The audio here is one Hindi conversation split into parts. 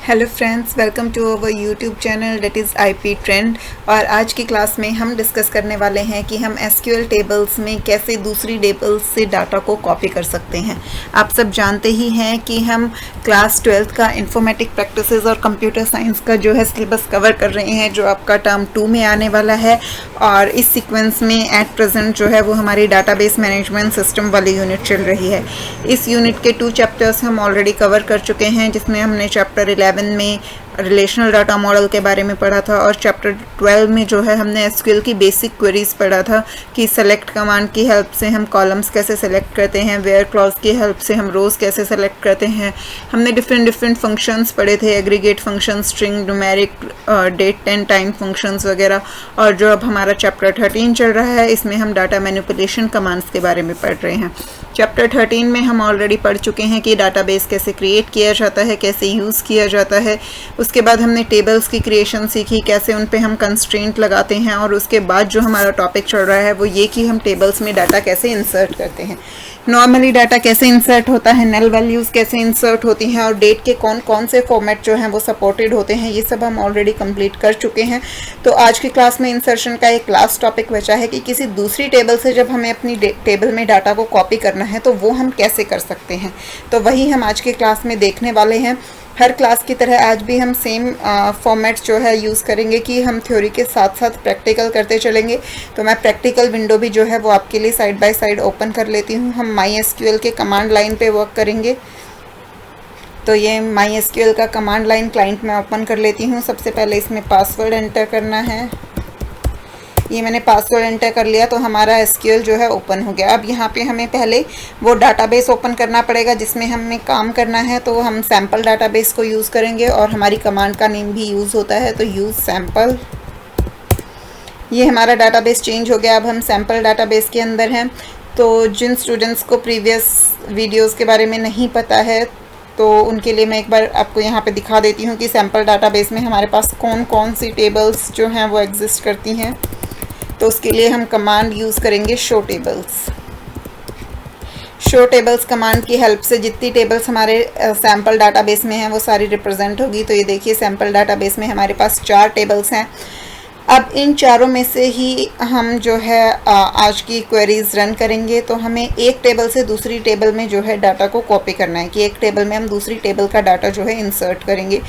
Hello friends, welcome to our YouTube channel that is IP trend. और आज की क्लास में हम डिस्कस करने वाले हैं कि हम एसक्यूएल टेबल्स में कैसे दूसरी टेबल्स से डाटा को कॉपी कर सकते हैं। आप सब जानते ही हैं कि हम क्लास 12th का इंफॉर्मेटिक प्रैक्टिसेस और कंप्यूटर साइंस का जो है सिलेबस कवर कर रहे हैं, जो आपका टर्म 2 में आने वाला है। और इस सीक्वेंस में एट प्रेजेंट जो है वो हमारी डाटाबेस मैनेजमेंट सिस्टम वाली यूनिट चल रही है। इस यूनिट के 2 चैप्टर्स हम ऑलरेडी कवर कर चुके हैं, जिसमें हमने चैप्टर 11 में रिलेशनल डाटा मॉडल के बारे में पढ़ा था और चैप्टर 12 में जो है हमने एसक्यूएल की बेसिक क्वेरीज पढ़ा था कि सेलेक्ट कमांड की हेल्प से हम कॉलम्स कैसे सेलेक्ट करते हैं, वेयर क्लॉज की हेल्प से हम रोज कैसे सेलेक्ट करते हैं। हमने डिफरेंट फंक्शंस पढ़े थे, aggregate function, string, numeric, date and time functions वगैरह। और जो अब हमारा चैप्टर 13 चल रहा है, इसमें हम डाटा मैनिपुलेशन कमांड्स के बारे में पढ़ रहे हैं। चैप्टर 13 में हम ऑलरेडी पढ़ चुके हैं कि डाटाबेस कैसे क्रिएट किया जाता है, कैसे यूज़ किया जाता है। उसके बाद हमने टेबल्स की क्रिएशन सीखी, कैसे उन पे हम कंस्ट्रेंट लगाते हैं। और उसके बाद जो हमारा टॉपिक चल रहा है वो ये कि हम टेबल्स में डाटा कैसे इंसर्ट करते हैं। नॉर्मली डाटा कैसे इंसर्ट होता है, नल वैल्यूज़ कैसे इंसर्ट होती हैं और डेट के कौन कौन से फॉर्मेट जो हैं वो सपोर्टेड होते हैं, ये सब हम ऑलरेडी कंप्लीट कर चुके हैं। तो आज की क्लास में इंसर्शन का एक लास्ट टॉपिक बचा है कि किसी दूसरी टेबल से जब हमें अपनी टेबल में डाटा को कॉपी करना है तो वो हम कैसे कर सकते हैं। तो वही हम आज की क्लास में देखने वाले हैं। हर क्लास की तरह आज भी हम सेम फॉर्मेट्स जो है यूज़ करेंगे कि हम थ्योरी के साथ साथ प्रैक्टिकल करते चलेंगे। तो मैं प्रैक्टिकल विंडो भी जो है वो आपके लिए साइड बाय साइड ओपन कर लेती हूँ। हम MySQL के कमांड लाइन पे वर्क करेंगे। तो ये MySQL का कमांड लाइन क्लाइंट मैं ओपन कर लेती हूँ। सबसे पहले इसमें पासवर्ड एंटर करना है। ये मैंने पासवर्ड एंटर कर लिया तो हमारा एसक्यूएल जो है ओपन हो गया। अब यहाँ पे हमें पहले वो डाटाबेस ओपन करना पड़ेगा जिसमें हमें काम करना है। तो हम सैम्पल डाटाबेस को यूज़ करेंगे और हमारी कमांड का नेम भी यूज़ होता है, तो यूज़ सैम्पल। ये हमारा डाटाबेस चेंज हो गया। अब हम सैम्पल डाटाबेस के अंदर हैं। तो जिन स्टूडेंट्स को प्रीवियस वीडियोज़ के बारे में नहीं पता है तो उनके लिए मैं एक बार आपको यहाँ पे दिखा देती हूँ कि सैम्पल डाटाबेस में हमारे पास कौन कौन सी टेबल्स जो हैं वो एग्जिस्ट करती हैं। तो उसके लिए हम कमांड यूज़ करेंगे show tables. Show tables command की हेल्प से जितनी टेबल्स हमारे सैम्पल डाटाबेस में हैं वो सारी रिप्रेजेंट होगी। तो ये देखिए सैम्पल डाटाबेस में हमारे पास 4 टेबल्स हैं। अब इन चारों में से ही हम जो है आज की क्वेरीज रन करेंगे। तो हमें एक टेबल से दूसरी टेबल में जो है डाटा को कॉपी करना है कि एक टेबल में हम दूसरी टेबल का डाटा जो है इंसर्ट करेंगे।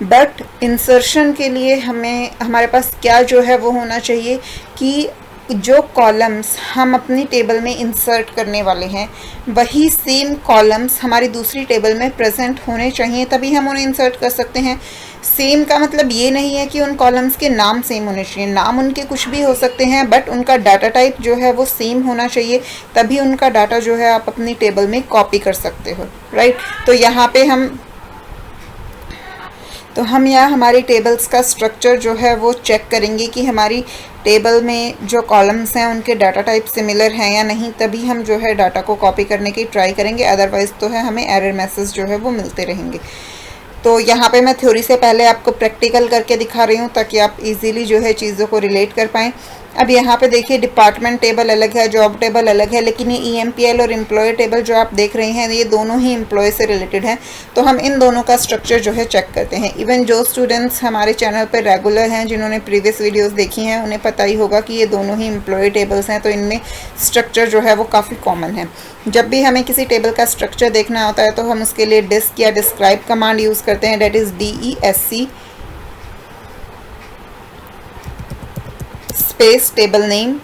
बट इंसर्शन के लिए हमारे पास क्या जो है वो होना चाहिए कि जो कॉलम्स हम अपनी टेबल में इंसर्ट करने वाले हैं वही सेम कॉलम्स हमारी दूसरी टेबल में प्रेजेंट होने चाहिए, तभी हम उन्हें इंसर्ट कर सकते हैं। सेम का मतलब ये नहीं है कि उन कॉलम्स के नाम सेम होने चाहिए, नाम उनके कुछ भी हो सकते हैं, बट उनका डाटा टाइप जो है वो सेम होना चाहिए, तभी उनका डाटा जो है आप अपनी टेबल में कॉपी कर सकते हो, राइट। तो यहाँ पे हम यहाँ हमारी टेबल्स का स्ट्रक्चर जो है वो चेक करेंगे कि हमारी टेबल में जो कॉलम्स हैं उनके डाटा टाइप सिमिलर हैं या नहीं, तभी हम जो है डाटा को कॉपी करने की ट्राई करेंगे। अदरवाइज़ तो है हमें एरर मैसेज जो है वो मिलते रहेंगे। तो यहाँ पे मैं थ्योरी से पहले आपको प्रैक्टिकल करके दिखा रही हूँ ताकि आप इजीली जो है चीज़ों को रिलेट कर पाएँ। अब यहाँ पे देखिए डिपार्टमेंट टेबल अलग है, जॉब टेबल अलग है, लेकिन ये EMPL और एम्प्लॉय टेबल जो आप देख रहे हैं ये दोनों ही एम्प्लॉय से रिलेटेड हैं। तो हम इन दोनों का स्ट्रक्चर जो है चेक करते हैं। इवन जो स्टूडेंट्स हमारे चैनल पर रेगुलर हैं, जिन्होंने प्रीवियस वीडियोज़ देखी हैं, उन्हें पता ही होगा कि ये दोनों ही एम्प्लॉय टेबल्स हैं। तो इनमें स्ट्रक्चर जो है वो काफ़ी कॉमन है। जब भी हमें किसी टेबल का स्ट्रक्चर देखना होता है तो हम उसके लिए डिस्क या डिस्क्राइब कमांड यूज़ करते हैं, that is DESC space table name.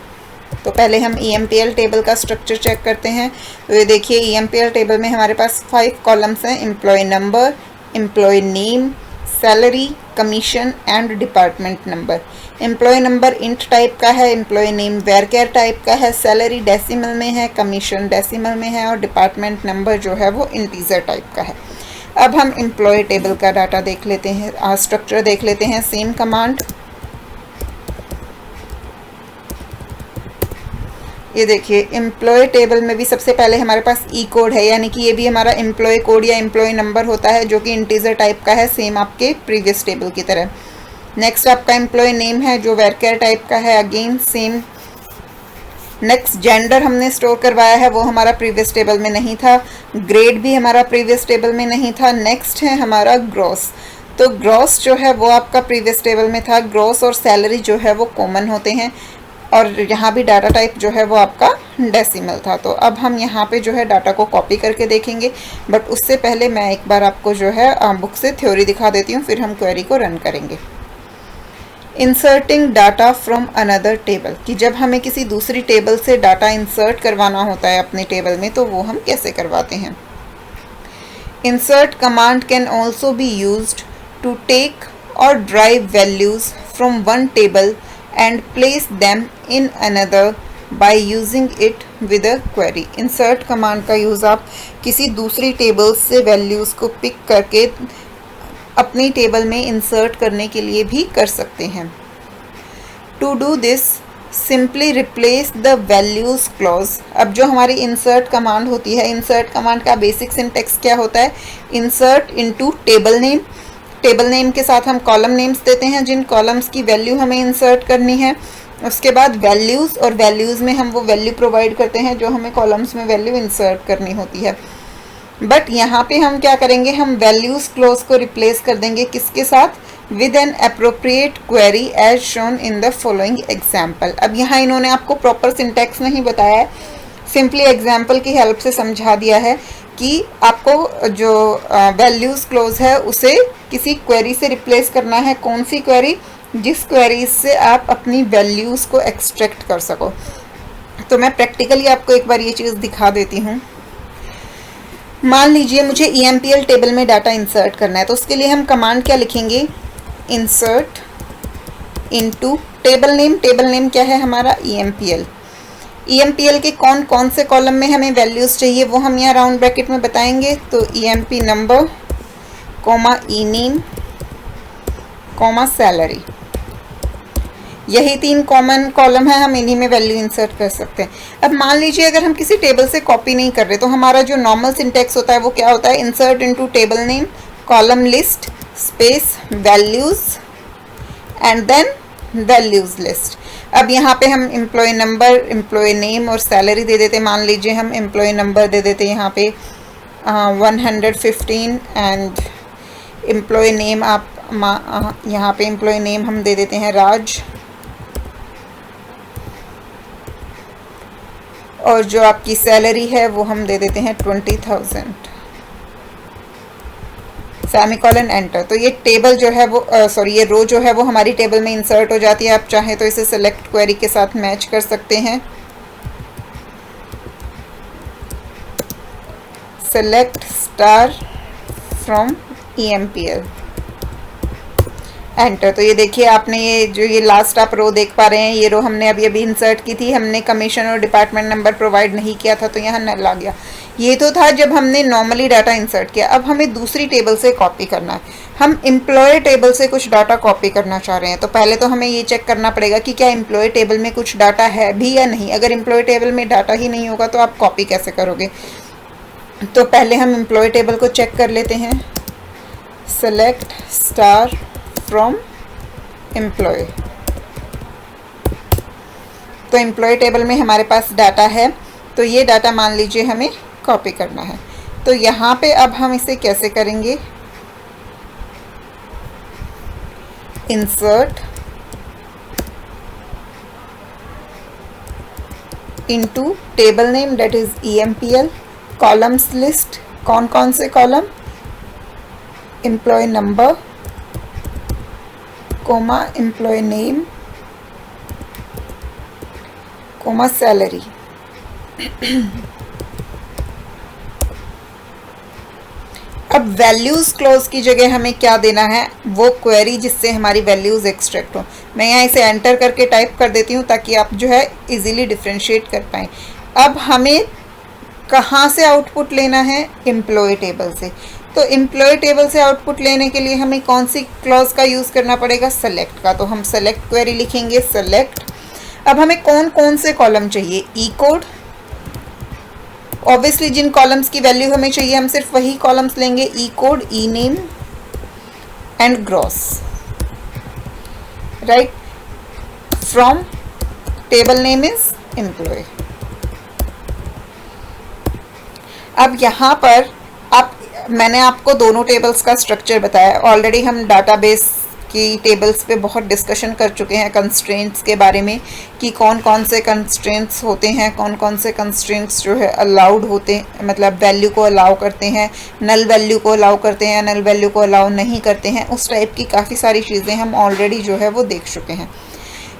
तो पहले हम EMPL टेबल का स्ट्रक्चर चेक करते हैं। तो ये देखिए EMPL टेबल में हमारे पास 5 कॉलम्स हैं, employee number, employee name, salary, commission and department number. Employee number int type का है, एम्प्लॉय नेम वेरकेर टाइप का है, सैलरी डेसिमल में है, कमीशन डेसिमल में है और डिपार्टमेंट नंबर जो है वो इंटीजर टाइप का है। अब हम एम्प्लॉय टेबल का डाटा देख लेते हैं, स्ट्रक्चर देख लेते हैं। सेम कमांड, ये देखिए एम्प्लॉय टेबल में भी सबसे पहले हमारे पास ई कोड है, यानी कि ये भी हमारा एम्प्लॉय कोड या एम्प्लॉय नंबर होता है जो कि इंटीजर टाइप का है, सेम आपके प्रीवियस टेबल की तरह। नेक्स्ट आपका एम्प्लॉय नेम है जो वेरकेर टाइप का है, अगेन सेम। नेक्स्ट जेंडर हमने स्टोर करवाया है, वो हमारा प्रीवियस टेबल में नहीं था। ग्रेड भी हमारा प्रीवियस टेबल में नहीं था। नेक्स्ट है हमारा ग्रॉस। तो ग्रॉस जो है वो आपका प्रीवियस टेबल में था, ग्रॉस और सैलरी जो है वो कॉमन होते हैं, और यहाँ भी डाटा टाइप जो है वो आपका डेसिमल था। तो अब हम यहाँ पे जो है डाटा को कॉपी करके देखेंगे, बट उससे पहले मैं एक बार आपको जो है बुक से थ्योरी दिखा देती हूँ, फिर हम क्वेरी को रन करेंगे। Inserting data from another table, कि जब हमें किसी दूसरी टेबल से डाटा इंसर्ट करवाना होता है अपने टेबल में, तो वो हम कैसे करवाते हैं। Insert command can also be used to take और drive values from one table and place them in another by using it with a query। insert command का यूज़ आप किसी दूसरी टेबल से वैल्यूज़ को पिक करके अपनी टेबल में इंसर्ट करने के लिए भी कर सकते हैं। To do this simply replace the values clause। अब जो हमारी insert कमांड होती है, insert कमांड का बेसिक सिंटेक्स क्या होता है, insert into table name, table name के साथ हम कॉलम नेम्स देते हैं जिन कॉलम्स की वैल्यू हमें इंसर्ट करनी है। उसके बाद वैल्यूज़, और वैल्यूज़ में हम वो वैल्यू प्रोवाइड करते हैं जो हमें कॉलम्स में वैल्यू इंसर्ट करनी होती है। बट यहाँ पे हम क्या करेंगे, हम वैल्यूज़ क्लोज को रिप्लेस कर देंगे किसके साथ, with an appropriate query as shown in the following example. अब यहाँ इन्होंने आपको प्रॉपर सिंटैक्स नहीं बताया है, सिंपली एग्जाम्पल की हेल्प से समझा दिया है कि आपको जो वैल्यूज़ क्लोज है उसे किसी क्वेरी से रिप्लेस करना है। कौन सी क्वेरी, जिस क्वेरी से आप अपनी वैल्यूज़ को एक्सट्रैक्ट कर सको। तो मैं प्रैक्टिकली आपको एक बार ये चीज़ दिखा देती हूँ। मान लीजिए मुझे EMPL टेबल में डाटा इंसर्ट करना है, तो उसके लिए हम कमांड क्या लिखेंगे, insert into table name. Table name क्या है हमारा, EMPL। EMPL के कौन कौन से कॉलम में हमें वैल्यूज़ चाहिए वो हम यहाँ राउंड ब्रैकेट में बताएंगे। तो EMP नंबर, कॉमा ई नेम, कॉमा सैलरी, यही 3 कॉमन कॉलम है, हम इन्हीं में वैल्यू इंसर्ट कर सकते हैं। अब मान लीजिए अगर हम किसी टेबल से कॉपी नहीं कर रहे, तो हमारा जो नॉर्मल सिंटेक्स होता है वो क्या होता है, insert into table name, column list, space, values and then values list. अब यहाँ पे हम एम्प्लॉय नंबर, एम्प्लॉय नेम और सैलरी दे देते। मान लीजिए हम एम्प्लॉय नंबर दे देते यहाँ पे 115 एंड एम्प्लॉय नेम आप यहाँ पे एम्प्लॉय नेम हम दे देते हैं राज, और जो आपकी सैलरी है वो हम दे देते हैं 20,000, सेमीकोलन एंटर। तो ये टेबल जो है वो ये रो जो है वो हमारी टेबल में इंसर्ट हो जाती है। आप चाहें तो इसे सेलेक्ट क्वेरी के साथ मैच कर सकते हैं। Select star from EMPL, enter. तो ये देखिए आपने ये लास्ट आप रो देख पा रहे हैं, ये रो हमने अभी इंसर्ट की थी, हमने कमीशन और डिपार्टमेंट नंबर प्रोवाइड नहीं किया था, तो यहाँ नल आ गया। ये तो था जब हमने नॉर्मली डाटा इंसर्ट किया। अब हमें दूसरी टेबल से कॉपी करना है, हम एम्प्लॉय टेबल से कुछ डाटा कॉपी करना चाह रहे हैं। तो पहले तो हमें ये चेक करना पड़ेगा कि क्या एम्प्लॉय टेबल में कुछ डाटा है भी या नहीं। अगर एम्प्लॉय टेबल में डाटा ही नहीं होगा तो आप कॉपी कैसे करोगे। तो पहले हम एम्प्लॉय टेबल को चेक कर लेते हैं। सेलेक्ट स्टार फ्रॉम एम्प्लॉय, तो एम्प्लॉय टेबल में हमारे पास डाटा है, तो ये डाटा मान लीजिए हमें कॉपी करना है। तो यहाँ पे अब हम इसे कैसे करेंगे, insert into table name that is EMPL, columns list, कौन कौन से column, employee number, comma employee name, comma salary. अब वैल्यूज़ क्लोज की जगह हमें क्या देना है, वो क्वेरी जिससे हमारी वैल्यूज़ एक्सट्रैक्ट हो। मैं यहाँ इसे एंटर करके टाइप कर देती हूँ ताकि आप जो है इजीली डिफ्रेंशिएट कर पाएँ। अब हमें कहाँ से आउटपुट लेना है, एम्प्लॉय टेबल से। तो एम्प्लॉय टेबल से आउटपुट लेने के लिए हमें कौन सी क्लॉज का यूज़ करना पड़ेगा, सेलेक्ट का। तो हम सेलेक्ट क्वेरी लिखेंगे, सेलेक्ट। अब हमें कौन कौन से कॉलम चाहिए, ई कोड, ऑब्वियसली जिन कॉलम्स की वैल्यू हमें चाहिए हम सिर्फ वही कॉलम्स लेंगे, E code, E name and gross, right. From table name is employ. अब यहाँ पर आप मैंने आपको दोनों टेबल्स का स्ट्रक्चर बताया। ऑलरेडी हम डाटाबेस की टेबल्स पे बहुत डिस्कशन कर चुके हैं कंस्ट्रेंट्स के बारे में, कि कौन कौन से कंस्ट्रेंट्स होते हैं, कौन कौन से कंस्ट्रेंट्स जो है अलाउड होते हैं, मतलब वैल्यू को अलाउ करते हैं, नल वैल्यू को अलाउ करते हैं, नल वैल्यू को अलाउ नहीं करते हैं। उस टाइप की काफ़ी सारी चीज़ें हम ऑलरेडी जो है वो देख चुके हैं।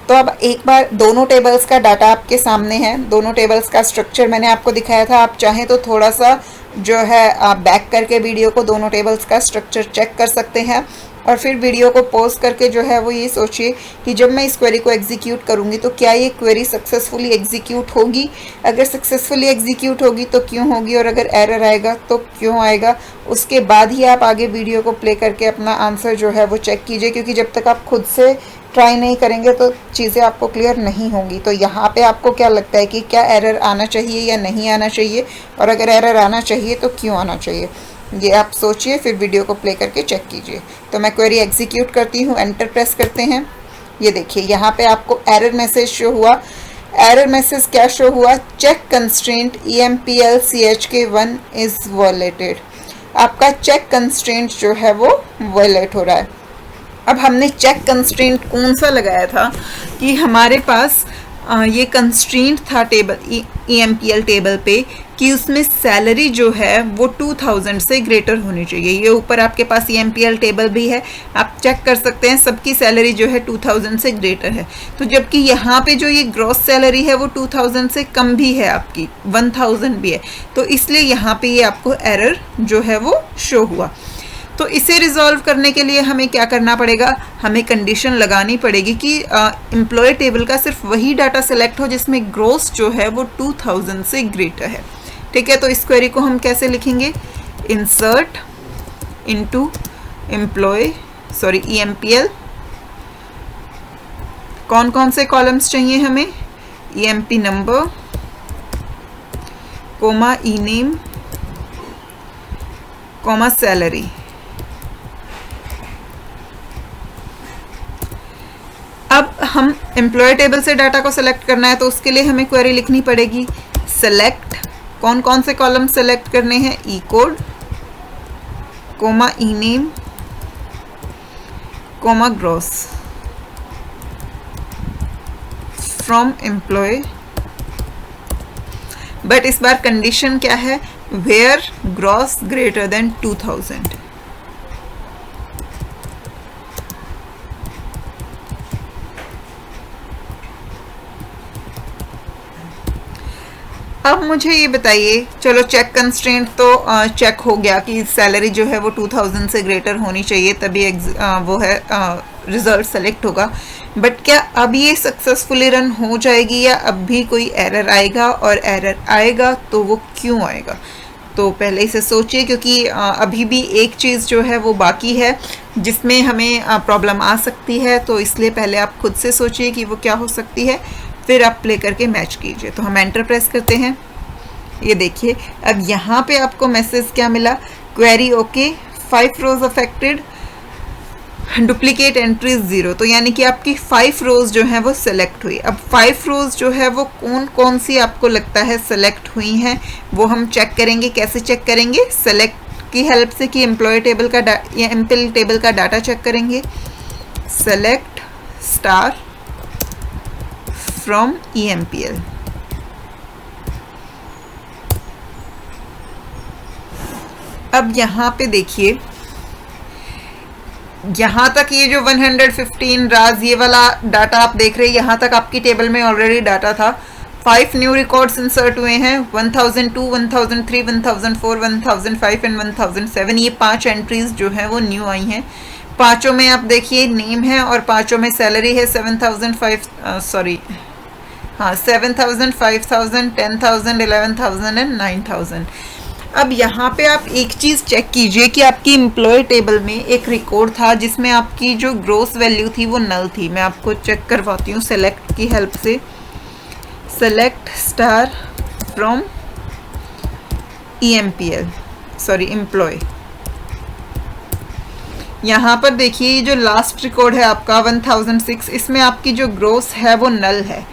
तो अब एक बार दोनों टेबल्स का डाटा आपके सामने है, दोनों टेबल्स का स्ट्रक्चर मैंने आपको दिखाया था। आप चाहें तो थोड़ा सा जो है आप बैक करके वीडियो को दोनों टेबल्स का स्ट्रक्चर चेक कर सकते हैं, और फिर वीडियो को पॉज करके जो है वो ये सोचिए कि जब मैं इस क्वेरी को एग्जीक्यूट करूँगी तो क्या ये क्वेरी सक्सेसफुली एग्जीक्यूट होगी। अगर सक्सेसफुली एग्जीक्यूट होगी तो क्यों होगी, और अगर एरर आएगा तो क्यों आएगा। उसके बाद ही आप आगे वीडियो को प्ले करके अपना आंसर जो है वो चेक कीजिए, क्योंकि जब तक आप खुद से ट्राई नहीं करेंगे तो चीज़ें आपको क्लियर नहीं होंगी। तो यहाँ पे आपको क्या लगता है कि क्या एरर आना चाहिए या नहीं आना चाहिए, और अगर एरर आना चाहिए तो क्यों आना चाहिए, ये आप सोचिए, फिर वीडियो को प्ले करके चेक कीजिए। तो मैं क्वेरी एग्जीक्यूट करती हूँ, एंटर प्रेस करते हैं। ये देखिए यहाँ पे आपको एरर मैसेज शो हुआ। एरर मैसेज क्या शो हुआ, check constraint EMPL CHK1 is violated. आपका चेक कंस्ट्रेंट जो है वो वायलेट हो रहा है। अब हमने चेक कंस्ट्रेंट कौन सा लगाया था, कि हमारे पास ये कंस्ट्रेंट था टेबल EMPL टेबल पे कि उसमें सैलरी जो है वो 2000 से ग्रेटर होनी चाहिए। ये ऊपर आपके पास EMPL टेबल भी है, आप चेक कर सकते हैं, सबकी सैलरी जो है 2000 से ग्रेटर है। तो जबकि यहाँ पे जो ये ग्रॉस सैलरी है वो 2000 से कम भी है, आपकी 1000 भी है, तो इसलिए यहाँ पे ये आपको एरर जो है वो शो हुआ। तो इसे रिजॉल्व करने के लिए हमें क्या करना पड़ेगा, हमें कंडीशन लगानी पड़ेगी कि एम्प्लॉय टेबल का सिर्फ वही डाटा सेलेक्ट हो जिसमें ग्रोस जो है वो 2000 से ग्रेटर है। ठीक है, तो इस क्वेरी को हम कैसे लिखेंगे, इंसर्ट इनटू EMPL, कौन कौन से कॉलम्स चाहिए हमें, EMP number, comma ENAME, comma salary. अब हम एम्प्लॉय टेबल से डाटा को सेलेक्ट करना है, तो उसके लिए हमें क्वेरी लिखनी पड़ेगी सेलेक्ट, कौन कौन से कॉलम सेलेक्ट करने हैं, E code, comma ENAME, comma gross from employ. But इस बार कंडीशन क्या है, वेयर ग्रॉस ग्रेटर देन 2000। अब मुझे ये बताइए, चलो चेक कंस्ट्रेंट तो चेक हो गया कि सैलरी जो है वो 2000 से ग्रेटर होनी चाहिए, तभी वो है रिजल्ट सेलेक्ट होगा। बट क्या अब ये सक्सेसफुली रन हो जाएगी या अब भी कोई एरर आएगा, और एरर आएगा तो वो क्यों आएगा। तो पहले इसे सोचिए, क्योंकि अभी भी एक चीज़ जो है वो बाकी है जिसमें हमें प्रॉब्लम आ सकती है। तो इसलिए पहले आप खुद से सोचिए कि वो क्या हो सकती है, फिर आप प्ले करके मैच कीजिए। तो हम एंटर प्रेस करते हैं। ये देखिए अब यहाँ पे आपको मैसेज क्या मिला, क्वेरी ओके, 5 रोज अफेक्टेड, डुप्लीकेट एंट्रीज 0। तो यानी कि आपकी 5 रोज जो है वो सिलेक्ट हुई। अब 5 रोज जो है वो कौन कौन सी आपको लगता है सिलेक्ट हुई हैं, वो हम चेक करेंगे। कैसे चेक करेंगे, सेलेक्ट की हेल्प से, कि एम्प्लॉय टेबल का या एम्प्ल टेबल का डाटा चेक करेंगे। Select star from EMPL। अब यहाँ पे देखिए, यहाँ तक ये जो 115 राज ये वाला डाटा आप देख रहे हैं, यहाँ तक आपकी टेबल में ऑलरेडी डाटा था। 5 न्यू रिकॉर्ड्स इंसर्ट हुए हैं, 1002, 1003, 1004, 1005 एंड 1007। ये 5 एंट्रीज जो हैं वो न्यू आई हैं। पांचों में आप देखिए नेम है, और पांचों में सैलरी है 7,000, 5,000, 10,000, 11,000 एंड 9,000। अब यहाँ पे आप एक चीज़ चेक कीजिए कि आपकी एम्प्लॉय टेबल में एक रिकॉर्ड था जिसमें आपकी जो ग्रोस वैल्यू थी वो नल थी। मैं आपको चेक करवाती हूँ सेलेक्ट की हेल्प से। Select star from employ. यहाँ पर देखिए जो लास्ट रिकॉर्ड है आपका 1006, इसमें आपकी जो ग्रोस है वो नल है।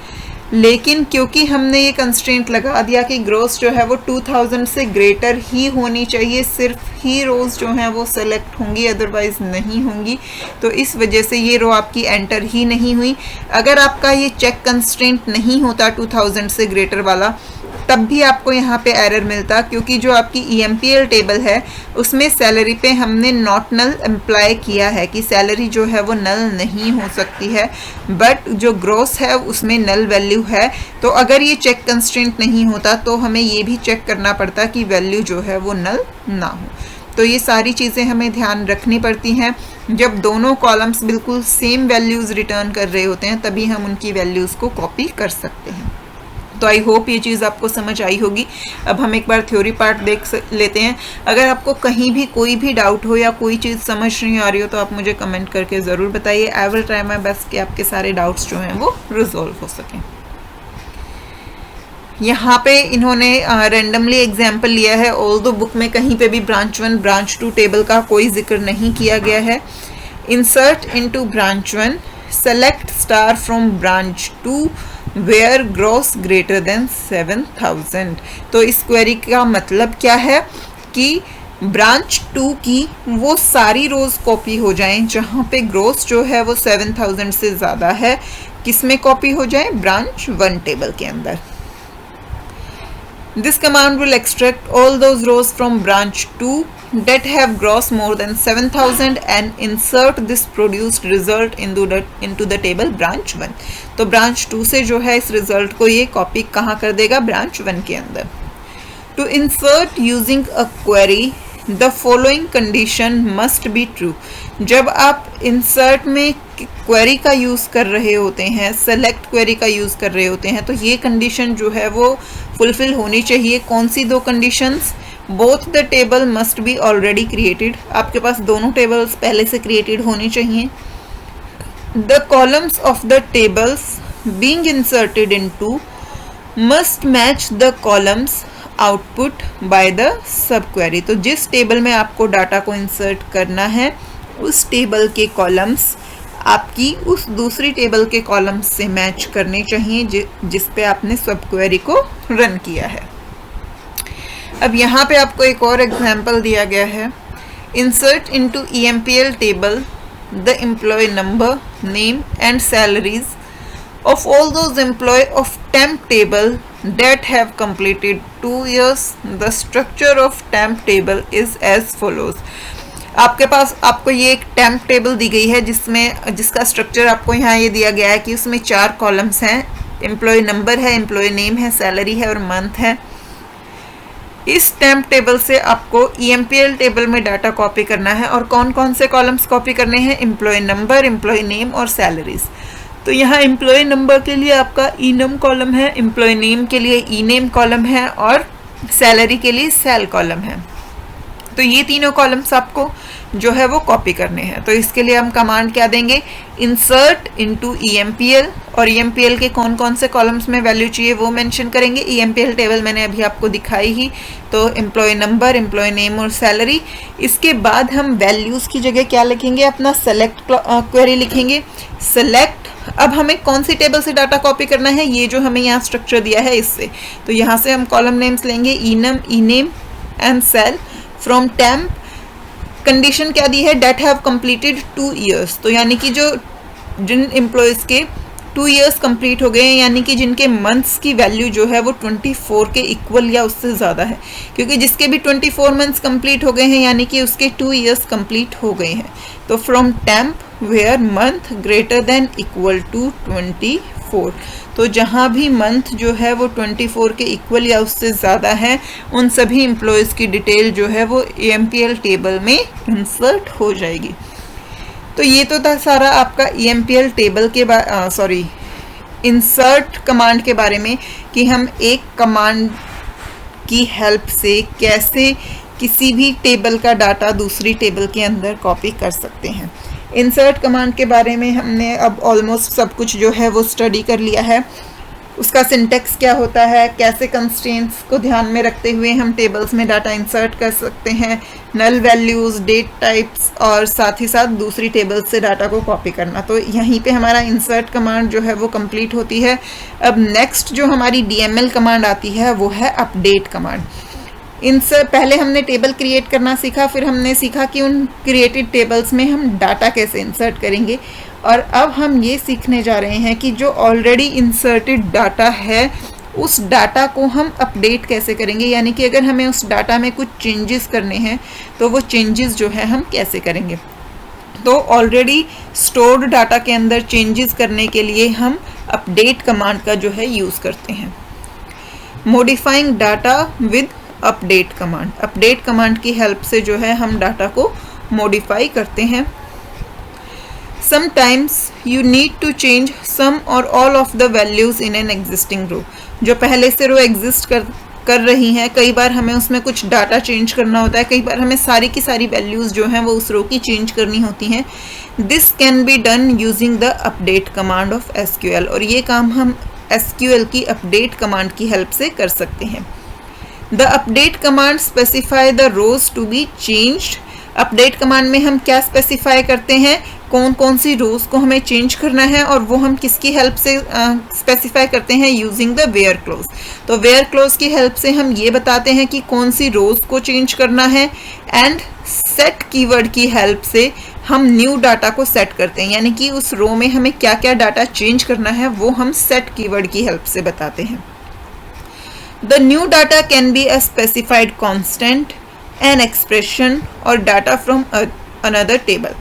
लेकिन क्योंकि हमने ये कंस्ट्रेंट लगा दिया कि ग्रॉस जो है वो 2000 से ग्रेटर ही होनी चाहिए, सिर्फ ही रोज़ जो हैं वो सेलेक्ट होंगी, अदरवाइज़ नहीं होंगी, तो इस वजह से ये रो आपकी एंटर ही नहीं हुई। अगर आपका ये चेक कंस्ट्रेंट नहीं होता 2000 से ग्रेटर वाला, तब भी आपको यहाँ पे एरर मिलता, क्योंकि जो आपकी EMPL टेबल है उसमें सैलरी पे हमने नॉट नल अप्लाई किया है कि सैलरी जो है वो नल नहीं हो सकती है, बट जो ग्रॉस है उसमें नल वैल्यू है। तो अगर ये चेक कंस्ट्रेंट नहीं होता तो हमें ये भी चेक करना पड़ता कि वैल्यू जो है वो नल ना हो। तो ये सारी चीज़ें हमें ध्यान रखनी पड़ती हैं। जब दोनों कॉलम्स बिल्कुल सेम वैल्यूज़ रिटर्न कर रहे होते हैं तभी हम उनकी वैल्यूज़ को कॉपी कर सकते हैं। तो आई होप ये चीज़ आपको समझ आई होगी। अब हम एक बार थ्योरी पार्ट देख लेते हैं। अगर आपको कहीं भी कोई भी डाउट हो या कोई चीज़ समझ नहीं आ रही हो तो आप मुझे कमेंट करके ज़रूर बताइए। I will try my best कि आपके सारे डाउट्स जो हैं वो रिजॉल्व हो सकें। यहाँ पे इन्होंने रैंडमली एग्जाम्पल लिया है, ऑल्दो बुक में कहीं पे भी ब्रांच 1 ब्रांच 2 टेबल का कोई जिक्र नहीं किया गया है। Insert into branch 1, select star from branch 2 where gross greater than 7000। तो इस क्वेरी का मतलब क्या है कि ब्रांच 2 की वो सारी रोज कॉपी हो जाएं जहाँ पे ग्रॉस जो है वो 7000 से ज़्यादा है। किस में कॉपी हो जाए? ब्रांच 1 टेबल के अंदर। This command will extract all those rows from branch 2 that have gross more than 7000 and insert this produced result into the table branch 1। तो branch 2 से जो है इस result को ये copy कहाँ कर देगा? branch 1 के अंदर। To insert using a query, the following condition must be true। जब आप insert में क्वेरी का यूज़ कर रहे होते हैं, सेलेक्ट क्वेरी का यूज़ कर रहे होते हैं, तो ये कंडीशन जो है वो फुलफिल होनी चाहिए। कौन सी दो conditions? Both the table must be already created, आपके पास दोनों टेबल्स पहले से क्रिएटेड होनी चाहिए। The columns of the tables being inserted into must match the columns output by the sub query. तो जिस टेबल में आपको डाटा को इंसर्ट करना है उस टेबल के कॉलम्स आपकी उस दूसरी टेबल के कॉलम्स से मैच करने चाहिए जिस पे आपने सब क्वेरी को रन किया है। अब यहाँ पे आपको एक और एग्जांपल दिया गया है। Insert into EMPL table the employee number, name and salaries of all those employee of temp table that have completed 2 years। The structure of temp table is as follows। आपके पास आपको ये एक टेम्प टेबल दी गई है जिसका स्ट्रक्चर आपको यहाँ ये दिया गया है कि उसमें 4 कॉलम्स हैं। एम्प्लॉय नंबर है, एम्प्लॉय नेम है, सैलरी है और मंथ है। इस टेम्प टेबल से आपको EMPL टेबल में डाटा कॉपी करना है और कौन कौन से कॉलम्स कॉपी करने हैं? एम्प्लॉय नंबर, एम्प्लॉय नेम और सैलरीज। तो यहाँ एम्प्लॉय नंबर के लिए आपका enum कॉलम है, एम्प्लॉय नेम के लिए ename कॉलम है और सैलरी के लिए सेल कॉलम है। तो ये तीनों कॉलम्स आपको जो है वो कॉपी करने हैं। तो इसके लिए हम कमांड क्या देंगे? इंसर्ट इनटू EMPL, और EMPL के कौन कौन से कॉलम्स में वैल्यू चाहिए वो मेंशन करेंगे। EMPL टेबल मैंने अभी आपको दिखाई ही, तो एम्प्लॉय नंबर, एम्प्लॉय नेम और सैलरी। इसके बाद हम वैल्यूज़ की जगह क्या लिखेंगे? अपना सेलेक्ट क्वेरी लिखेंगे। सेलेक्ट, अब हमें कौन सी टेबल से डाटा कॉपी करना है? ये जो हमें यहाँ स्ट्रक्चर दिया है इससे। तो यहाँ से हम कॉलम नेम्स लेंगे, enum, ename and sal from temp. Condition क्या दी है? That have completed 2 years। तो यानी कि जिन एम्प्लॉयज़ के 2 years कंप्लीट हो गए हैं, यानी कि जिनके मंथ्स की वैल्यू जो है वो 24 के इक्वल या उससे ज़्यादा है, क्योंकि जिसके भी 24 मंथ्स कंप्लीट हो गए हैं यानी कि उसके 2 years कंप्लीट हो गए हैं। तो from temp where month greater than equal to 24। तो जहाँ भी मंथ जो है वो 24 के इक्वल या उससे ज़्यादा है उन सभी एम्प्लॉयज़ की डिटेल जो है वो EMPL टेबल में इंसर्ट हो जाएगी। तो ये तो था सारा आपका EMPL टेबल के इंसर्ट कमांड के बारे में कि हम एक कमांड की हेल्प से कैसे किसी भी टेबल का डाटा दूसरी टेबल के अंदर कॉपी कर सकते हैं। इंसर्ट कमांड के बारे में हमने अब ऑलमोस्ट सब कुछ जो है वो स्टडी कर लिया है। उसका सिंटेक्स क्या होता है, कैसे कंस्ट्रेंट्स को ध्यान में रखते हुए हम टेबल्स में डाटा इंसर्ट कर सकते हैं, नल वैल्यूज़, डेट टाइप्स और साथ ही साथ दूसरी टेबल से डाटा को कॉपी करना। तो यहीं पे हमारा इंसर्ट कमांड जो है वो कंप्लीट होती है। अब नेक्स्ट जो हमारी DML कमांड आती है वो है अपडेट कमांड। इंसर्ट, पहले हमने टेबल क्रिएट करना सीखा, फिर हमने सीखा कि उन क्रिएटेड टेबल्स में हम डाटा कैसे इंसर्ट करेंगे, और अब हम ये सीखने जा रहे हैं कि जो ऑलरेडी इंसर्टेड डाटा है उस डाटा को हम अपडेट कैसे करेंगे, यानी कि अगर हमें उस डाटा में कुछ चेंजेस करने हैं तो वो चेंजेस जो है हम कैसे करेंगे। तो ऑलरेडी स्टोर्ड डाटा के अंदर चेंजेस करने के लिए हम अपडेट कमांड का जो है यूज़ करते हैं। Modifying data with update command, update command की हेल्प से जो है हम डाटा को मॉडिफाई करते हैं। Sometimes you need to change some or all of the values in an existing row. जो पहले से रो एग्जिस्ट कर रही हैं, कई बार हमें उसमें कुछ डाटा चेंज करना होता है, कई बार हमें सारी की सारी वैल्यूज़ जो हैं वो उस रो की चेंज करनी होती हैं। This can be done using the update command of SQL, और ये काम हम SQL की अपडेट कमांड की हेल्प से कर सकते हैं। The update command specify the rows to be changed. Update command में हम क्या स्पेसिफाई करते हैं, कौन कौन सी रोज को हमें चेंज करना है, और वो हम किसकी हेल्प से स्पेसिफाई करते हैं, यूजिंग द वेयर क्लोज। तो वेयर क्लोज की हेल्प से हम ये बताते हैं कि कौन सी रोज को चेंज करना है, एंड सेट कीवर्ड की हेल्प से हम न्यू डाटा को सेट करते हैं, यानी कि उस रो में हमें क्या क्या डाटा चेंज करना है वो हम सेट कीवर्ड की हेल्प से बताते हैं। The new data can be a specified constant, an expression और डाटा फ्रॉम अनदर टेबल।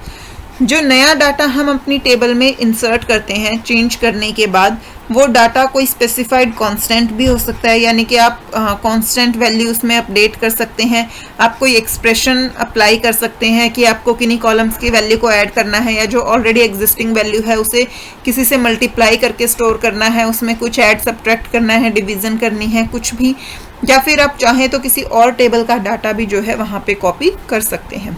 जो नया डाटा हम अपनी टेबल में इंसर्ट करते हैं चेंज करने के बाद, वो डाटा कोई स्पेसिफाइड कांस्टेंट भी हो सकता है, यानी कि आप कांस्टेंट वैल्यू उसमें अपडेट कर सकते हैं। आप कोई एक्सप्रेशन अप्लाई कर सकते हैं कि आपको किन्हीं कॉलम्स की वैल्यू को ऐड करना है, या जो ऑलरेडी एग्जिस्टिंग वैल्यू है उसे किसी से मल्टीप्लाई करके स्टोर करना है, उसमें कुछ ऐड सब्ट्रैक्ट करना है, डिवीज़न करनी है, कुछ भी, या फिर आप चाहें तो किसी और टेबल का डाटा भी जो है वहाँ पे कॉपी कर सकते हैं।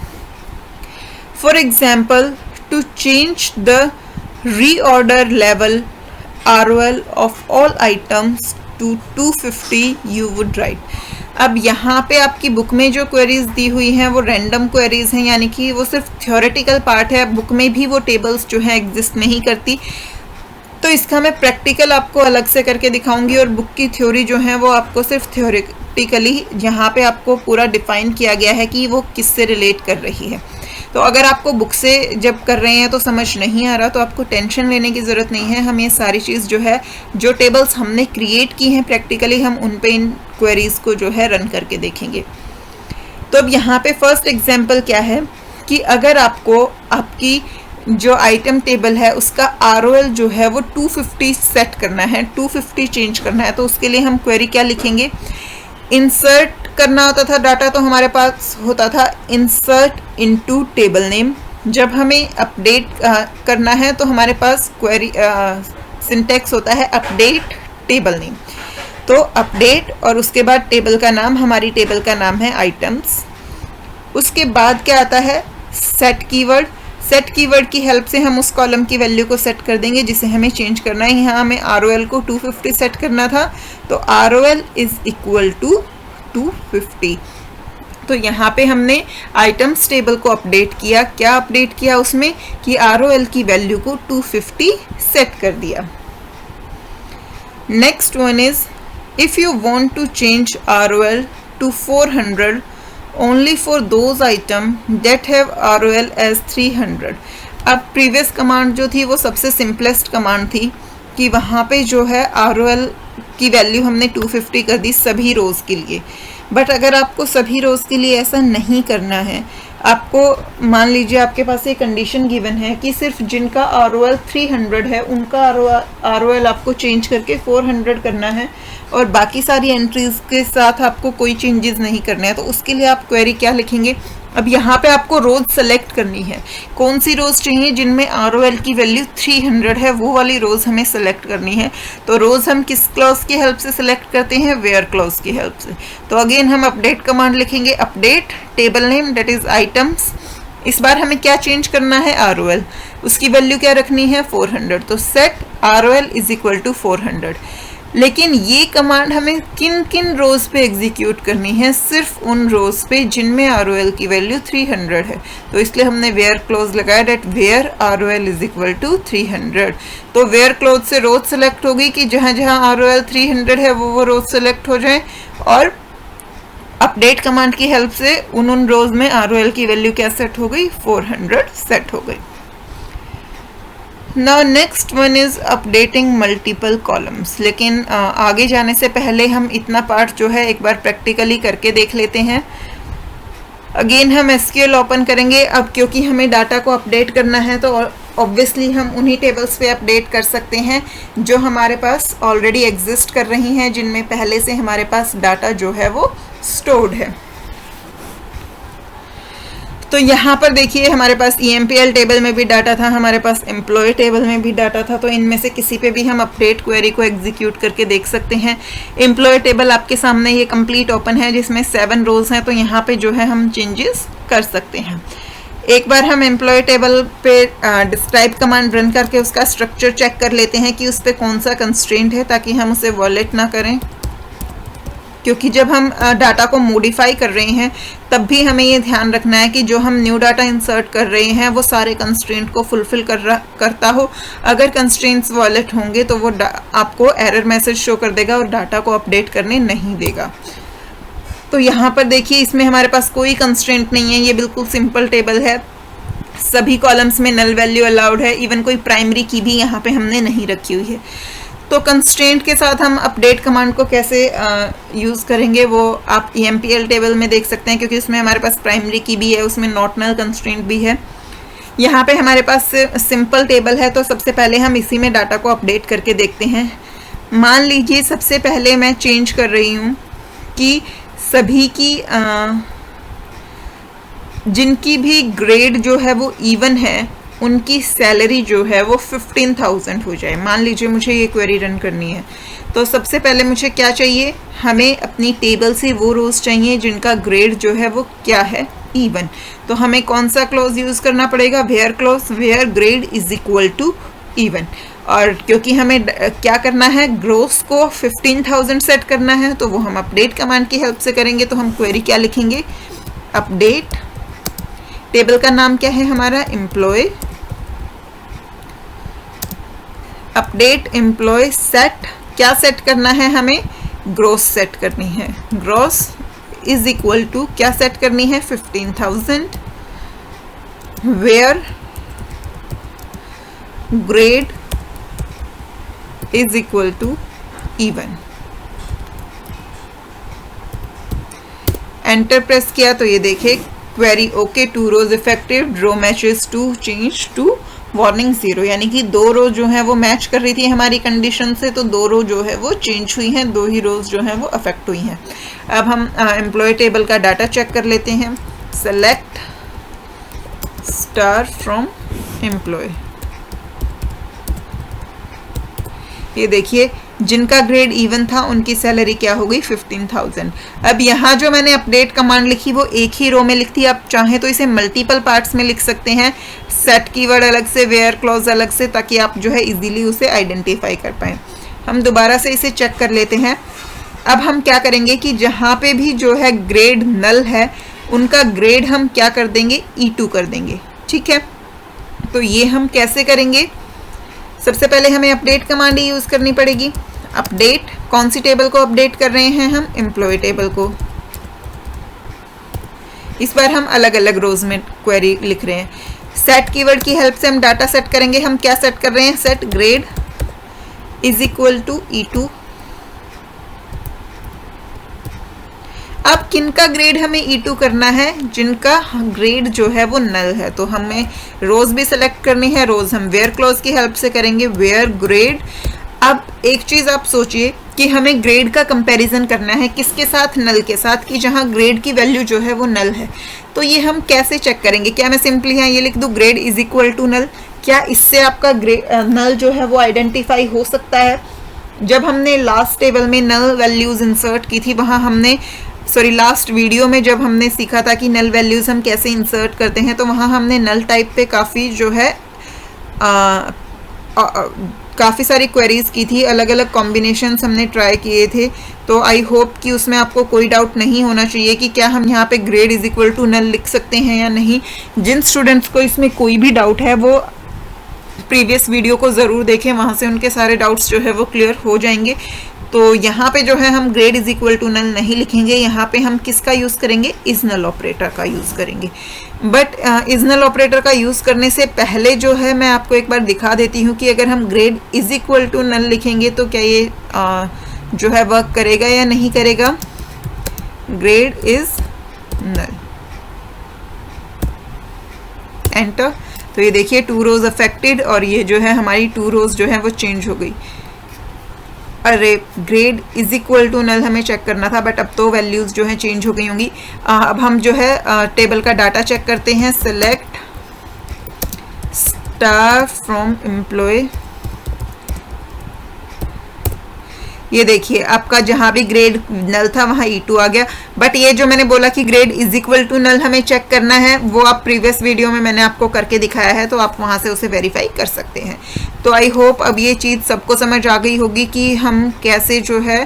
For example, to change the reorder level ROL of all items to 250 you would write। अब यहाँ पे आपकी बुक में जो क्वेरीज दी हुई हैं वो रैंडम क्वेरीज हैं, यानी कि वो सिर्फ थ्योरेटिकल पार्ट है, बुक में भी वो टेबल्स जो हैं एग्जिस्ट नहीं करती। तो इसका मैं प्रैक्टिकल आपको अलग से करके दिखाऊंगी, और बुक की थ्योरी जो है वो आपको सिर्फ थ्योरेटिकली यहाँ पे आपको पूरा डिफाइन किया गया है कि वो किससे रिलेट कर रही है। तो अगर आपको बुक से जब कर रहे हैं तो समझ नहीं आ रहा तो आपको टेंशन लेने की ज़रूरत नहीं है। हम ये सारी चीज़ जो है, जो टेबल्स हमने क्रिएट की हैं प्रैक्टिकली, हम उन पे इन क्वेरीज़ को जो है रन करके देखेंगे। तो अब यहाँ पे फर्स्ट एग्जांपल क्या है कि अगर आपको आपकी जो आइटम टेबल है उसका ROL जो है वो 250 सेट करना है, 250 चेंज करना है, तो उसके लिए हम क्वेरी क्या लिखेंगे। इंसर्ट करना होता था डाटा, तो हमारे पास होता था इंसर्ट इनटू टेबल नेम। जब हमें अपडेट करना है तो हमारे पास क्वेरी सिंटैक्स होता है अपडेट टेबल नेम। तो अपडेट और उसके बाद टेबल का नाम, हमारी टेबल का नाम है आइटम्स। उसके बाद क्या आता है, सेट कीवर्ड। सेट कीवर्ड की हेल्प से हम उस कॉलम की वैल्यू को सेट कर देंगे जिसे हमें चेंज करना है। यहाँ हमें ROL को 250 सेट करना था, तो ROL इज इक्वल टू 250। तो यहाँ पे हमने आइटम्स टेबल को अपडेट किया। क्या अपडेट किया उसमें कि ROL की वैल्यू को 250 सेट कर दिया। Next one is if you want to change ROL to 400 only for those item that have ROL as 300। अब प्रीवियस कमांड जो थी वो सबसे सिंपलेस्ट कमांड थी कि वहाँ पे जो है ROL की वैल्यू हमने 250 कर दी सभी रोज़ के लिए। बट अगर आपको सभी रोज़ के लिए ऐसा नहीं करना है, आपको मान लीजिए आपके पास एक कंडीशन गिवन है कि सिर्फ जिनका ROL 300 है उनका ROL आपको चेंज करके 400 करना है, और बाकी सारी एंट्रीज के साथ आपको कोई चेंजेस नहीं करने हैं। तो उसके लिए आप क्वेरी क्या लिखेंगे। अब यहाँ पे आपको रोज सेलेक्ट करनी है, कौन सी रोज चाहिए जिनमें ROL की वैल्यू 300 है, वो वाली रोज हमें सेलेक्ट करनी है। तो रोज हम किस क्लॉज की हेल्प से सेलेक्ट करते हैं, वेयर क्लॉज की हेल्प से। तो अगेन हम अपडेट कमांड लिखेंगे, update table name that is items. इस बार हमें क्या चेंज करना है, ROL, उसकी वैल्यू क्या रखनी है 400। तो set ROL is equal to 400। लेकिन ये कमांड हमें किन किन रोज़ पे एग्जीक्यूट करनी है, सिर्फ उन रोज़ पे जिनमें ROL की वैल्यू 300 है। तो इसलिए हमने वेयर क्लोज लगाया that where ROL is equal to 300। तो वेयर क्लोज से रोज सेलेक्ट होगी कि जहाँ जहाँ ROL 300 है वो रोज सेलेक्ट हो जाए, और अपडेट कमांड की हेल्प से उन रोज में ROL की वैल्यू क्या सेट हो गई, 400 सेट हो गई। Now next one is updating multiple columns. लेकिन आगे जाने से पहले हम इतना पार्ट जो है एक बार प्रैक्टिकली करके देख लेते हैं। अगेन हम SQL ओपन करेंगे। अब क्योंकि हमें डाटा को अपडेट करना है तो ऑब्वियसली हम उन्हीं टेबल्स पे अपडेट कर सकते हैं जो हमारे पास ऑलरेडी एग्जिस्ट कर रही हैं, जिनमें पहले से हमारे पास डाटा जो है वो स्टोर्ड है। तो यहाँ पर देखिए हमारे पास EMPL टेबल में भी डाटा था, हमारे पास एम्प्लॉय टेबल में भी डाटा था। तो इनमें से किसी पे भी हम अपडेट क्वेरी को एग्जीक्यूट करके देख सकते हैं। एम्प्लॉय टेबल आपके सामने ये कंप्लीट ओपन है जिसमें 7 रोज हैं, तो यहाँ पे जो है हम चेंजेस कर सकते हैं। एक बार हम एम्प्लॉय टेबल पे डिस्क्राइब कमांड रन करके उसका स्ट्रक्चर चेक कर लेते हैं कि उस पर कौन सा कंस्ट्रेंट है, ताकि हम उसे वॉलेट ना करें। क्योंकि जब हम डाटा को मॉडिफाई कर रहे हैं तब भी हमें ये ध्यान रखना है कि जो हम न्यू डाटा इंसर्ट कर रहे हैं वो सारे कंस्ट्रेंट को फुलफिल करता हो। अगर कंस्ट्रेंट्स वॉलेट होंगे तो वो आपको एरर मैसेज शो कर देगा और डाटा को अपडेट करने नहीं देगा। तो यहाँ पर देखिए इसमें हमारे पास कोई कंस्ट्रेंट नहीं है, ये बिल्कुल सिंपल टेबल है। सभी कॉलम्स में नल वैल्यू अलाउड है, इवन कोई प्राइमरी की भी यहाँ पे हमने नहीं रखी हुई है। तो कंस्ट्रेंट के साथ हम अपडेट कमांड को कैसे यूज़ करेंगे वो आप EMPL टेबल में देख सकते हैं, क्योंकि उसमें हमारे पास प्राइमरी की भी है, उसमें नॉट नल कंस्ट्रेंट भी है। यहाँ पे हमारे पास सिंपल टेबल है, तो सबसे पहले हम इसी में डाटा को अपडेट करके देखते हैं। मान लीजिए सबसे पहले मैं चेंज कर रही हूँ कि सभी की जिनकी भी ग्रेड जो है वो इवन है उनकी सैलरी जो है वो 15,000 हो जाए। मान लीजिए मुझे ये क्वेरी रन करनी है, तो सबसे पहले मुझे क्या चाहिए, हमें अपनी टेबल से वो रोज चाहिए जिनका ग्रेड जो है वो क्या है, इवन। तो हमें कौन सा क्लॉज यूज़ करना पड़ेगा, where clause, where grade is equal to even. और क्योंकि हमें क्या करना है, ग्रोस को 15,000 सेट करना है, तो वो हम अपडेट कमांड की हेल्प से करेंगे। तो हम क्वेरी क्या लिखेंगे, अपडेट, टेबल का नाम क्या है हमारा, एम्प्लॉय, अपडेट एम्प्लॉय सेट, क्या सेट करना है हमें, ग्रोस सेट करनी है। ग्रोस इज इक्वल टू क्या सेट करनी है, 15,000। Where grade is equal to even. Enter press किया तो ये देखिए query okay, 2 rows effective, row matches two change two warning 0, यानी कि 2 रो जो है वो मैच कर रही थी हमारी कंडीशन से, तो 2 रो जो है वो चेंज हुई हैं, 2 ही रोज जो है वो अफेक्ट हुई हैं। अब हम एम्प्लॉय टेबल का डाटा चेक कर लेते हैं। सेलेक्ट स्टार फ्रॉम एम्प्लॉय, ये देखिए जिनका ग्रेड इवन था उनकी सैलरी क्या हो गई, 15,000। अब यहाँ जो मैंने अपडेट कमांड लिखी वो एक ही रो में लिखती, आप चाहें तो इसे मल्टीपल पार्ट्स में लिख सकते हैं, सेट कीवर्ड अलग से, वेयर क्लॉज अलग से, ताकि आप जो है इजीली उसे आइडेंटिफाई कर पाएँ। हम दोबारा से इसे चेक कर लेते हैं। अब हम क्या करेंगे कि जहाँ पे भी जो है ग्रेड नल है उनका ग्रेड हम क्या कर देंगे, E2 कर देंगे, ठीक है। तो ये हम कैसे करेंगे, सबसे पहले हमें अपडेट कमांड ही यूज़ करनी पड़ेगी। अपडेट, कौन सी टेबल को अपडेट कर रहे हैं हम, एम्प्लॉय टेबल को। इस बार हम अलग अलग रोज में क्वेरी लिख रहे हैं। सेट कीवर्ड की हेल्प से हम डाटा सेट करेंगे। हम क्या सेट कर रहे हैं, set grade is equal to E2। अब किनका ग्रेड हमें E2 करना है, जिनका ग्रेड जो है वो नल है। तो हमें रोज भी सिलेक्ट करनी है, रोज हम वेयर क्लॉज की हेल्प से करेंगे, वेयर ग्रेड। अब एक चीज़ आप सोचिए कि हमें ग्रेड का कंपैरिजन करना है किसके साथ, नल के साथ, कि जहाँ ग्रेड की वैल्यू जो है वो नल है। तो ये हम कैसे चेक करेंगे, क्या मैं सिंपली यहाँ ये लिख दूँ grade is equal to null, क्या इससे आपका नल जो है वो आइडेंटिफाई हो सकता है। जब हमने लास्ट टेबल में नल वैल्यूज़ इंसर्ट की थी, वहाँ हमने लास्ट वीडियो में जब हमने सीखा था कि नल वैल्यूज़ हम कैसे इंसर्ट करते हैं, तो वहाँ हमने नल टाइप पे काफ़ी जो है काफ़ी सारी क्वेरीज की थी, अलग अलग कॉम्बिनेशंस हमने ट्राई किए थे। तो आई होप कि उसमें आपको कोई डाउट नहीं होना चाहिए कि क्या हम यहाँ पे grade is equal to null लिख सकते हैं या नहीं। जिन स्टूडेंट्स को इसमें कोई भी डाउट है वो प्रीवियस वीडियो को ज़रूर देखें, वहाँ से उनके सारे डाउट्स जो है वो क्लियर हो जाएंगे। तो यहाँ पे जो है हम grade is equal to null नहीं लिखेंगे, यहाँ पे हम किसका यूज़ करेंगे, इज नल ऑपरेटर का यूज़ करेंगे। बट इज नल ऑपरेटर का यूज़ करने से पहले जो है मैं आपको एक बार दिखा देती हूँ कि अगर हम grade is equal to null लिखेंगे तो क्या ये जो है वर्क करेगा या नहीं करेगा। Grade is null, enter. तो ये देखिए 2 रोज अफेक्टेड और ये जो है हमारी 2 रोज जो है वो चेंज हो गई। अरे grade is equal to null हमें चेक करना था, बट अब तो वैल्यूज़ जो है चेंज हो गई होंगी। अब हम जो है टेबल का डाटा चेक करते हैं। सेलेक्ट स्टार फ्रॉम एम्प्लॉय, ये देखिए आपका जहाँ भी ग्रेड नल था वहाँ E2 आ गया। बट ये जो मैंने बोला कि grade is equal to null हमें चेक करना है, वो आप प्रीवियस वीडियो में मैंने आपको करके दिखाया है, तो आप वहाँ से उसे वेरीफाई कर सकते हैं। तो आई होप अब ये चीज़ सबको समझ आ गई होगी कि हम कैसे जो है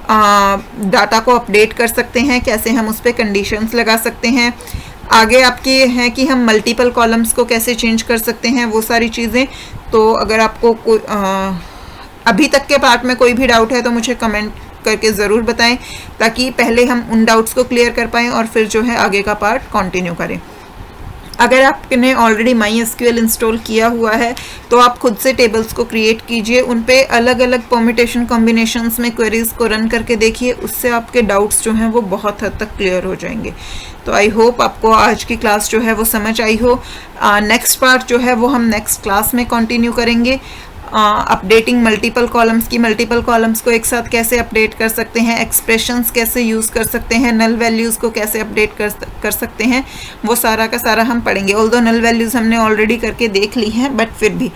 डाटा को अपडेट कर सकते हैं, कैसे हम उस पर कंडीशंस लगा सकते हैं। आगे आपके हैं कि हम मल्टीपल कॉलम्स को कैसे चेंज कर सकते हैं, वो सारी चीज़ें। तो अगर आपको अभी तक के पार्ट में कोई भी डाउट है तो मुझे कमेंट करके ज़रूर बताएं, ताकि पहले हम उन डाउट्स को क्लियर कर पाएँ और फिर जो है आगे का पार्ट कंटिन्यू करें। अगर आपने ऑलरेडी MySQL इंस्टॉल किया हुआ है तो आप खुद से टेबल्स को क्रिएट कीजिए, उन पे अलग अलग परम्यूटेशन कॉम्बिनेशंस में क्वेरीज को रन करके देखिए, उससे आपके डाउट्स जो हैं वो बहुत हद तक क्लियर हो जाएंगे। तो आई होप आपको आज की क्लास जो है वो समझ आई हो। नेक्स्ट पार्ट जो है वो हम नेक्स्ट क्लास में कंटिन्यू करेंगे। अपडेटिंग मल्टीपल कॉलम्स की, मल्टीपल कॉलम्स को एक साथ कैसे अपडेट कर सकते हैं, एक्सप्रेशंस कैसे यूज़ कर सकते हैं, नल वैल्यूज़ को कैसे अपडेट कर सकते हैं, वो सारा का सारा हम पढ़ेंगे। ऑल्दो नल वैल्यूज़ हमने ऑलरेडी करके देख ली हैं, बट फिर भी।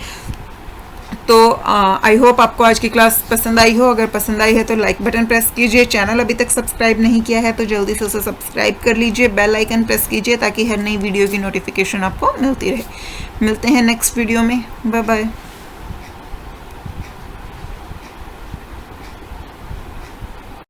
तो आई होप आपको आज की क्लास पसंद आई हो। अगर पसंद आई है तो लाइक बटन प्रेस कीजिए। चैनल अभी तक सब्सक्राइब नहीं किया है तो जल्दी से उसे सब्सक्राइब कर लीजिए, बेल आइकन प्रेस कीजिए ताकि हर नई वीडियो की नोटिफिकेशन आपको मिलती रहे। मिलते हैं नेक्स्ट वीडियो में, बाय बाय।